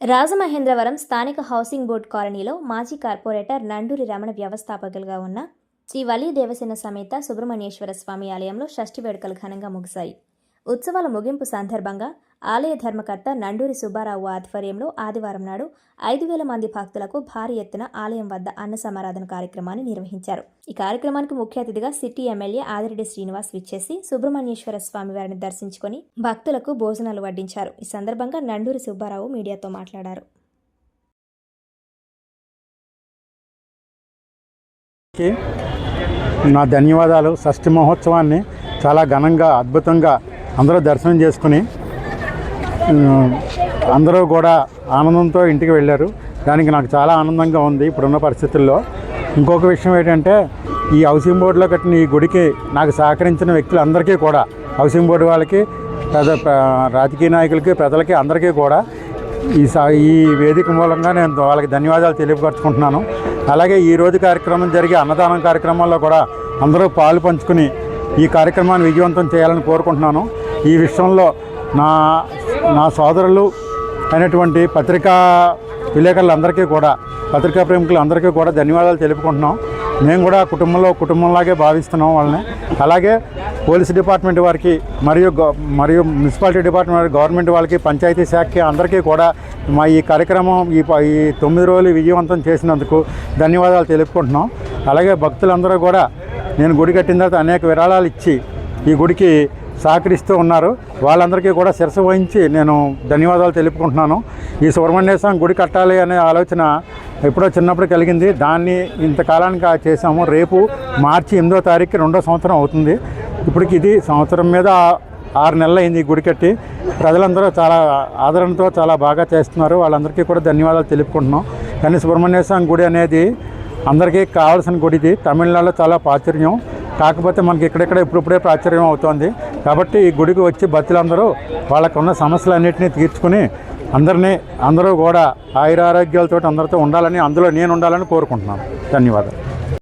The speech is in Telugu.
రాజమహేంద్రవరం స్థానిక హౌసింగ్ బోర్డు కాలనీలో మాజీ కార్పొరేటర్ నండూరి రమణ వ్యవస్థాపకులుగా ఉన్న శ్రీ వలీ దేవసేన సమేత సుబ్రహ్మణ్యేశ్వర స్వామి ఆలయంలో షష్ఠి వేడుకలు ఘనంగా ముగిశాయి. ఉత్సవాల ముగింపు సందర్భంగా ఆలయ ధర్మకర్త నండూరి సుబ్బారావు ఆధ్వర్యంలో ఆదివారం నాడు 5,000 మంది భక్తులకు భారీ ఎత్తున ఆలయం వద్ద అన్న సమారాధన కార్యక్రమాన్ని నిర్వహించారు. ఈ కార్యక్రమానికి ముఖ్య అతిథిగా సిటీ ఎమ్మెల్యే ఆదిరెడ్డి శ్రీనివాస్ విచ్చేసి సుబ్రహ్మణ్యేశ్వర స్వామి వారిని దర్శించుకొని భక్తులకు భోజనాలు వడ్డించారు. ఈ సందర్భంగా నండూరి సుబ్బారావు మీడియాతో మాట్లాడారు. నా ధన్యవాదాలు. షష్ఠి మహోత్సవాన్ని చాలా ఘనంగా అద్భుతంగా అందరూ దర్శనం చేసుకుని అందరూ కూడా ఆనందంతో ఇంటికి వెళ్ళారు. దానికి నాకు చాలా ఆనందంగా ఉంది ఇప్పుడున్న పరిస్థితుల్లో. ఇంకొక విషయం ఏంటంటే, ఈ హౌసింగ్ బోర్డులో కట్టిన ఈ గుడికి నాకు సహకరించిన వ్యక్తులందరికీ కూడా, హౌసింగ్ బోర్డు వాళ్ళకి, రాజకీయ నాయకులకి, ప్రజలకి అందరికీ కూడా ఈ వేదిక మూలంగా నేను వాళ్ళకి ధన్యవాదాలు తెలియపరుచుకుంటున్నాను. అలాగే ఈరోజు కార్యక్రమం జరిగే అన్నదానం కార్యక్రమాల్లో కూడా అందరూ పాలు పంచుకుని ఈ కార్యక్రమాన్ని విజయవంతం చేయాలని కోరుకుంటున్నాను. ఈ విషయంలో నా సోదరులు అయినటువంటి పత్రికా విలేకరులందరికీ కూడా, పత్రికా ప్రేమికులందరికీ కూడా ధన్యవాదాలు తెలుపుకుంటున్నాం. మేము కూడా కుటుంబంలాగే భావిస్తున్నాం వాళ్ళని. అలాగే పోలీస్ డిపార్ట్మెంట్ వారికి మరియు మున్సిపాలిటీ డిపార్ట్మెంట్, గవర్నమెంట్ వాళ్ళకి, పంచాయతీ శాఖకి అందరికీ కూడా మా ఈ కార్యక్రమం ఈ 9 రోజులు విజయవంతం చేసినందుకు ధన్యవాదాలు తెలుపుకుంటున్నాం. అలాగే భక్తులందరూ కూడా నేను గుడి కట్టిన తర్వాత అనేక విరాళాలు ఇచ్చి ఈ గుడికి సహకరిస్తూ ఉన్నారు. వాళ్ళందరికీ కూడా శిరస్సు వహించి నేను ధన్యవాదాలు తెలుపుకుంటున్నాను. ఈ సుబ్రహ్మణ్యేశ్వర స్వామి గుడి కట్టాలి అనే ఆలోచన ఎప్పుడో చిన్నప్పుడు కలిగింది. దాన్ని ఇంతకాలానికి చేసాము. రేపు మార్చి 8వ తారీఖు 2వ సంవత్సరం అవుతుంది. ఇప్పటికి ఇది సంవత్సరం మీద 6 నెలలు అయింది ఈ గుడి కట్టి. ప్రజలందరూ చాలా ఆదరణతో చాలా బాగా చేస్తున్నారు. వాళ్ళందరికీ కూడా ధన్యవాదాలు తెలుపుకుంటున్నాం. కానీ సుబ్రహ్మణ్యేశ్వర స్వామి గుడి అనేది అందరికీ కావాల్సిన గుడిది. తమిళనాడులో చాలా ప్రాచుర్యం, కాకపోతే మనకి ఇక్కడెక్కడ ఇప్పుడిప్పుడే ప్రాచుర్యం అవుతోంది. కాబట్టి ఈ గుడికి వచ్చి భక్తులందరూ వాళ్ళకున్న సమస్యలన్నింటినీ తీర్చుకుని అందరూ కూడా ఆయురారోగ్యాలతో అందరితో ఉండాలని, అందులో నేను ఉండాలని కోరుకుంటున్నాను. ధన్యవాదాలు.